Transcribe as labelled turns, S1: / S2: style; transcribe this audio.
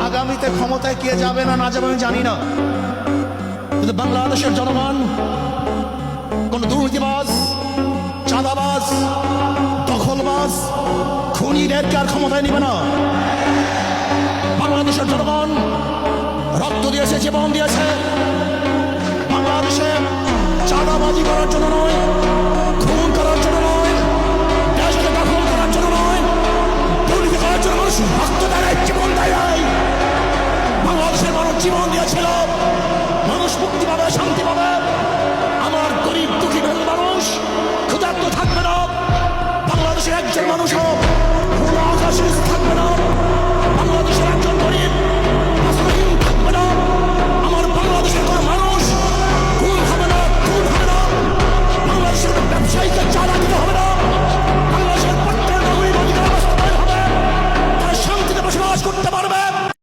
S1: আগামীতে ক্ষমতায় কে যাবে না না যাবে আমি জানি না, কিন্তু বাংলাদেশের জনগণ কোন দুর্নীতিবাজ, চাঁদাবাজ, দখলবাজ, খুনিদেরকে আর ক্ষমতায় নিবে না। বাংলাদেশের জনগণ রক্ত দিয়েছে, জীবন দিয়েছে বাংলাদেশে চাঁদাবাজি করার জন্য নয়।